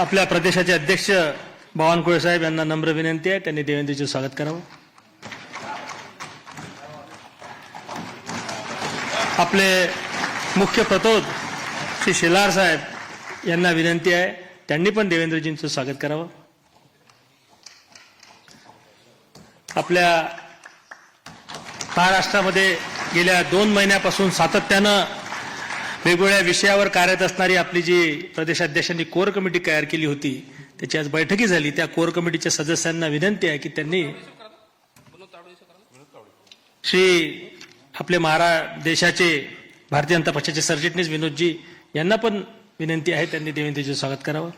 आपल्या प्रदेशाचे अध्यक्ष बावनकुळे साहेब यांना नम्र विनंती आहे, त्यांनी देवेंद्रजींचं स्वागत करावं. आपले मुख्य प्रतोद श्री शेलार साहेब यांना विनंती आहे, त्यांनी पण देवेंद्रजींचं स्वागत करावं. आपल्या महाराष्ट्रामध्ये गेल्या 2 महिन्यापासून सातत्यानं वेगवेगळ्या विषयावर कार्यरत असणारी आपली जी प्रदेशाध्यक्षांनी कोर कमिटी तयार केली होती, त्याची आज बैठकी झाली. त्या कोर कमिटीच्या सदस्यांना विनंती आहे की त्यांनी श्री आपले देशाचे भारतीय जनता पक्षाचे सरचिटणीस विनोदजी यांना पण विनंती आहे, त्यांनी देवेंद्रजींचं स्वागत करावं.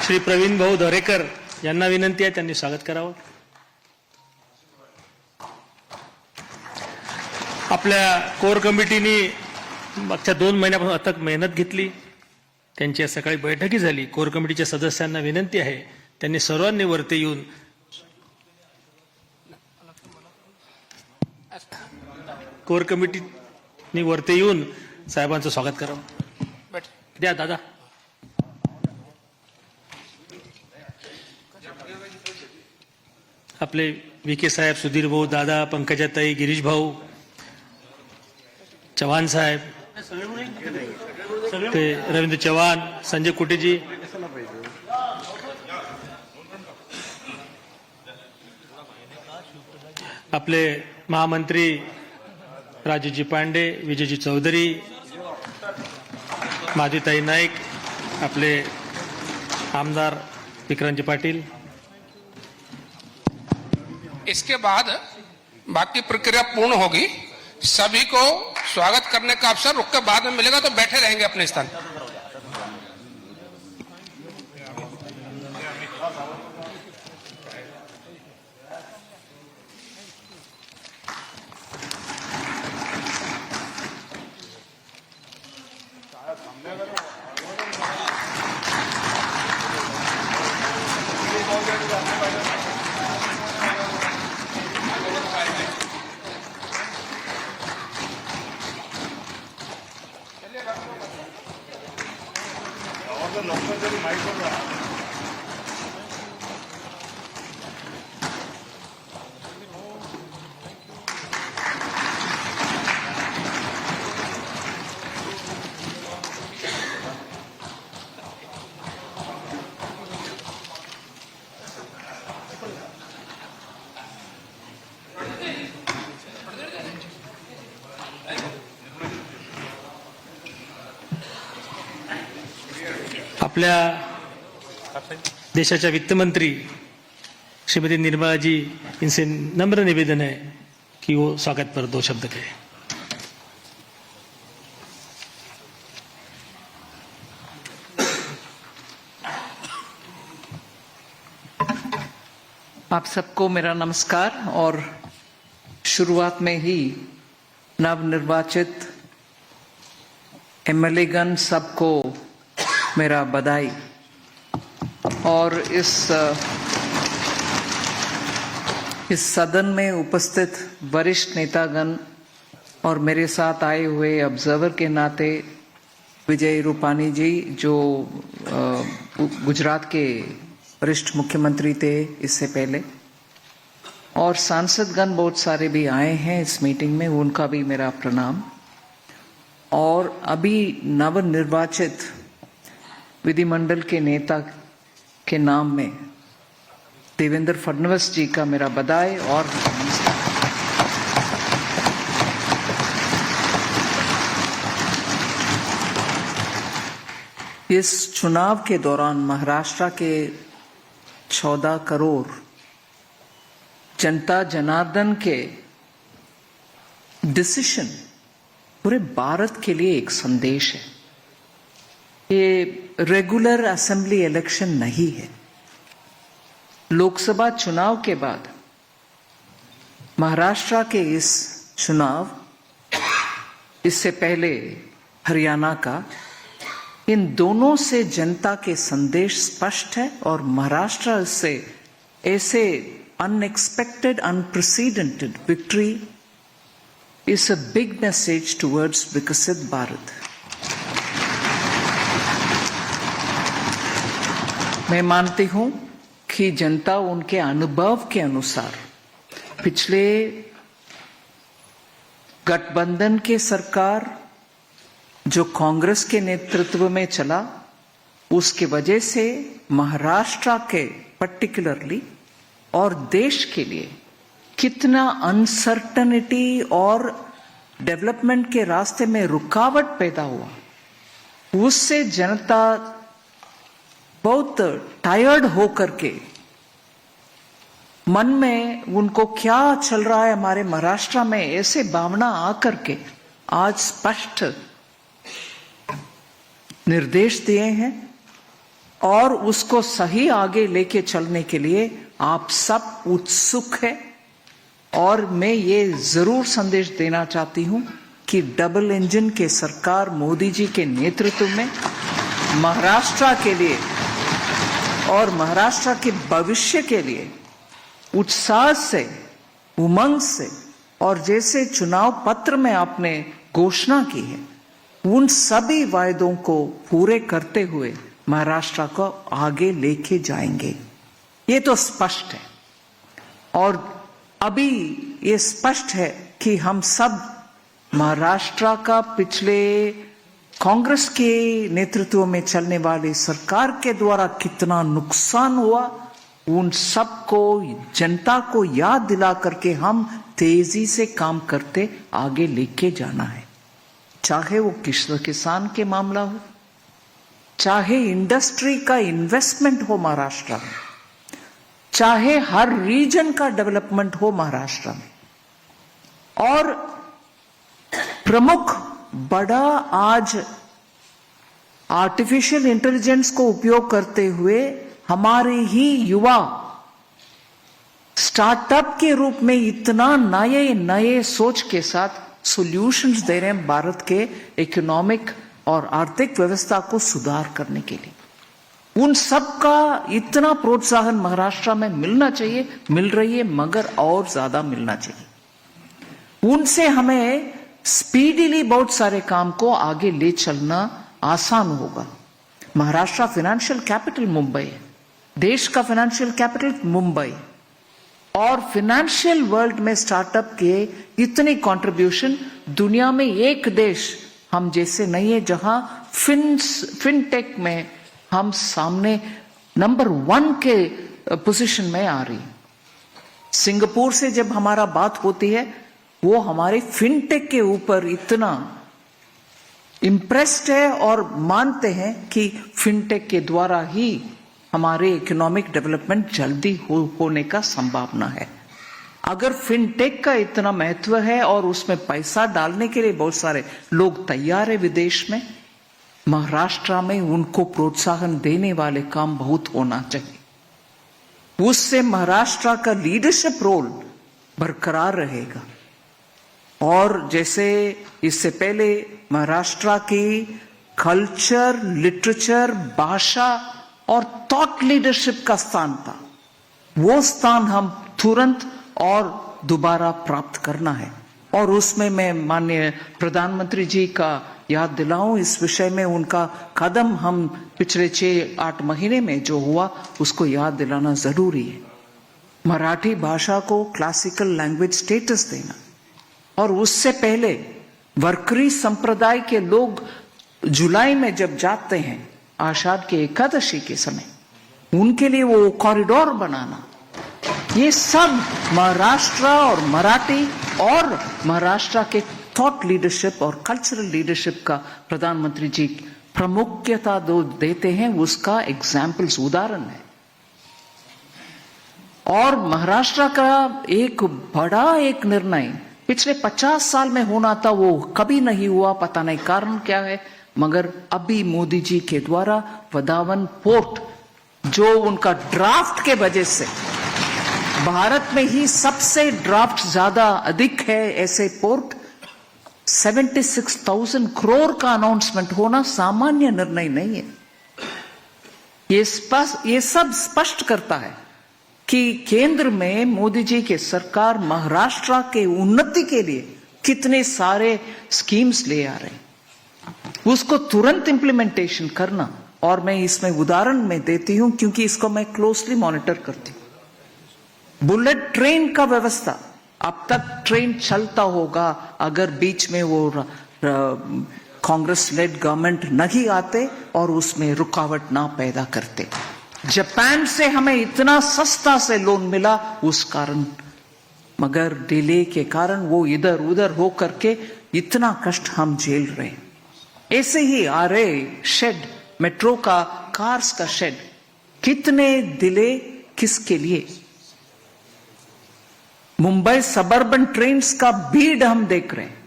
श्री प्रवीण भाऊ दरेकर यांना विनंती आहे, त्यांनी स्वागत करावं. आपल्या कोर कमिटीने मागच्या 2 महिन्यापासून अथक मेहनत घेतली. त्यांची आज सकाळी बैठकी झाली. कोर कमिटीच्या सदस्यांना विनंती आहे, त्यांनी सर्वांनी वरती येऊन कोर कमिटीने वरती येऊन साहेबांचं स्वागत करावं. द्या दादा. आपले विखे साहेब, सुधीर भाऊ, दादा, पंकजाताई, गिरीश भाऊ, चव्हाण साहेब, ते रवींद्र चव्हाण, संजय कुटेजी, आपले महामंत्री राजूजी पांडे, विजयजी चौधरी, माधुताई नाईक, आपले आमदार विक्रांतजी पाटील. इसके बाद बाकी प्रक्रिया पूर्ण होगी. सभी को स्वागत करने का अवसर रुक के बाद में मिलेगा, तो बैठे रहेंगे अपने स्थान. आपल्या देशाच्या वित्तमंत्री श्रीमती निर्मलाजी इनसे नम्र निवेदन है कि वो स्वागत पर 2 शब्द कहें. आप सबको मेरा नमस्कार. और शुरुआत में ही नवनिर्वाचित एमएलए गण सबको मेरा बधाई. और इस सदन में उपस्थित वरिष्ठ नेतागण और मेरे साथ आए हुए ऑब्जर्वर के नाते विजय रूपानी जी, जो गुजरात के वरिष्ठ मुख्यमंत्री थे इससे पहले, और सांसदगण बहुत सारे भी आए हैं इस मीटिंग में, उनका भी मेरा प्रणाम. और अभी नवनिर्वाचित विधिमंडल के नेता के नाम में देवेंद्र फडणवीस जी का मेरा बधाई. और इस चुनाव के दौरान महाराष्ट्र के 14 करोड़ जनता जनार्दन के डिसीजन पूरे भारत के लिए एक संदेश है. ये रेगुलर असेंबली इलेक्शन नहीं है. लोकसभा चुनाव के बाद महाराष्ट्र के इस चुनाव, इससे पहले हरियाणा का, इन दोनों से जनता के संदेश स्पष्ट है. और महाराष्ट्र से ऐसे unexpected, unprecedented victory is a big message towards Vikasit Bharat. मैं मानती हूं कि जनता उनके अनुभव के अनुसार पिछले गठबंधन के सरकार जो कांग्रेस के नेतृत्व में चला, उसके वजह से महाराष्ट्र के पर्टिकुलरली और देश के लिए कितना अनसर्टनिटी और डेवलपमेंट के रास्ते में रुकावट पैदा हुआ, उससे जनता बहुत टायर्ड होकर के मन में उनको क्या चल रहा है हमारे महाराष्ट्र में, ऐसे भावना आकर के आज स्पष्ट निर्देश दिए हैं और उसको सही आगे लेके चलने के लिए आप सब उत्सुक हैं। और मैं ये जरूर संदेश देना चाहती हूं कि डबल इंजन के सरकार मोदी जी के नेतृत्व में महाराष्ट्र के लिए और महाराष्ट्र के भविष्य के लिए उत्साह से, उमंग से और जैसे चुनाव पत्र में आपने घोषणा की है, उन सभी वायदों को पूरे करते हुए महाराष्ट्र को आगे लेके जाएंगे। ये तो स्पष्ट है और अभी ये स्पष्ट है कि हम सब महाराष्ट्र का पिछले कांग्रेस के नेतृत्व में चलने वाली सरकार के द्वारा कितना नुकसान हुआ, उन सबको जनता को याद दिला करके हम तेजी से काम करते आगे लेके जाना है। चाहे वो किसान के मामला हो, चाहे इंडस्ट्री का इन्वेस्टमेंट हो महाराष्ट्र में, चाहे हर रीजन का डेवलपमेंट हो महाराष्ट्र में, और प्रमुख बड़ा आज आर्टिफिशियल इंटेलिजेंस को उपयोग करते हुए हमारे ही युवा स्टार्टअप के रूप में इतना नए नए सोच के साथ सॉल्यूशंस दे रहे हैं भारत के इकोनॉमिक और आर्थिक व्यवस्था को सुधार करने के लिए। उन सब का इतना प्रोत्साहन महाराष्ट्र में मिलना चाहिए, मिल रही है, मगर और ज्यादा मिलना चाहिए। उनसे हमें स्पीडीली बहुत सारे काम को आगे ले चलना आसान होगा। महाराष्ट्र फाइनेंशियल कैपिटल मुंबई है, देश का फाइनेंशियल कैपिटल मुंबई, और फाइनेंशियल वर्ल्ड में स्टार्टअप के इतने कंट्रीब्यूशन दुनिया में एक देश हम जैसे नहीं है जहां फिनटेक में हम सामने नंबर 1 के पोजीशन में आ रही। सिंगापुर से जब हमारा बात होती है, वो हमारे फिनटेक के ऊपर इतना इम्प्रेस्ड है और मानते हैं कि फिनटेक के द्वारा ही हमारे इकोनॉमिक डेवलपमेंट जल्दी होने का संभावना है। अगर फिनटेक का इतना महत्व है और उसमें पैसा डालने के लिए बहुत सारे लोग तैयार है विदेश में, महाराष्ट्र में उनको प्रोत्साहन देने वाले काम बहुत होना चाहिए। उससे महाराष्ट्र का लीडरशिप रोल बरकरार रहेगा। और जैसे इससे पहले महाराष्ट्र की कल्चर, लिटरेचर, भाषा और थॉट लीडरशिप का स्थान था, वो स्थान हम तुरंत और दोबारा प्राप्त करना है। और उसमें मैं माननीय प्रधानमंत्री जी का याद दिलाऊं, इस विषय में उनका कदम हम पिछले 6-8 महीने में जो हुआ उसको याद दिलाना जरूरी है। मराठी भाषा को क्लासिकल लैंग्वेज स्टेटस देना, और उससे पहले वरकरी संप्रदाय के लोग जुलाई में जब जाते हैं आषाढ़ के एकादशी के समय, उनके लिए वो कॉरिडोर बनाना, ये सब महाराष्ट्र और मराठी और महाराष्ट्र के थॉट लीडरशिप और कल्चरल लीडरशिप का प्रधानमंत्री जी प्रमुखता देते हैं, उसका एग्जाम्पल्स उदाहरण है। और महाराष्ट्र का एक बड़ा एक निर्णय पिछले 50 साल में होना था, वो कभी नहीं हुआ, पता नहीं कारण क्या है, मगर अभी मोदी जी के द्वारा वदावन पोर्ट, जो उनका ड्राफ्ट के वजह से भारत में ही सबसे ड्राफ्ट ज्यादा अधिक है ऐसे पोर्ट, 76,000 करोड़ का अनाउंसमेंट होना सामान्य निर्णय नहीं है। ये सब स्पष्ट करता है कि केंद्र में मोदी जी के सरकार महाराष्ट्र के उन्नति के लिए कितने सारे स्कीम्स ले आ रहे हैं, उसको तुरंत इंप्लीमेंटेशन करना और मैं इसमें उदाहरण में देती हूं क्योंकि इसको मैं क्लोजली मॉनिटर करती हूं। बुलेट ट्रेन का व्यवस्था, अब तक ट्रेन चलता होगा अगर बीच में वो कांग्रेस लेड गवर्नमेंट नहीं आते और उसमें रुकावट ना पैदा करते। जापान से हमें इतना सस्ता से लोन मिला उस कारण, मगर डिले के कारण वो इधर उधर हो करके इतना कष्ट हम झेल रहे। ऐसे ही आ रहे शेड, मेट्रो का, कार्स का शेड, कितने डिले किसके लिए? मुंबई सबर्बन ट्रेन्स का भीड़ हम देख रहे हैं,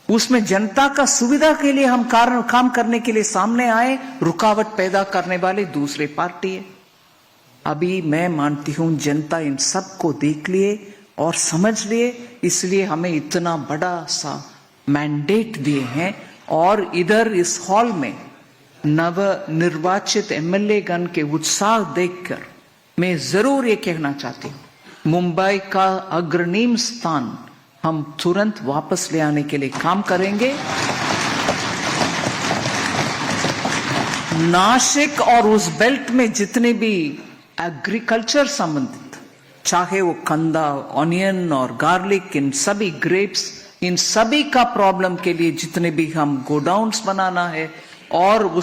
उसमें जनता का सुविधा के लिए हम काम करने के लिए सामने आए, रुकावट पैदा करने वाले दूसरे पार्टी है। अभी मैं मानती हूं जनता इन सबको देख लिए और समझ लिए, इसलिए हमें इतना बड़ा सा मैंडेट दिए हैं। और इधर इस हॉल में नव निर्वाचित एमएलए गण के उत्साह देखकर मैं जरूर ये कहना चाहती हूं, मुंबई का अग्रणी स्थान हम तुरंत वापस ले आने के लिए काम करेंगे। नासिक और उस बेल्ट में जितने भी एग्रीकल्चर संबंधित, चाहे वो कंदा, ऑनियन और गार्लिक, इन सभी ग्रेप्स, इन सभी का प्रॉब्लम के लिए जितने भी हम गोडाउन्स बनाना है और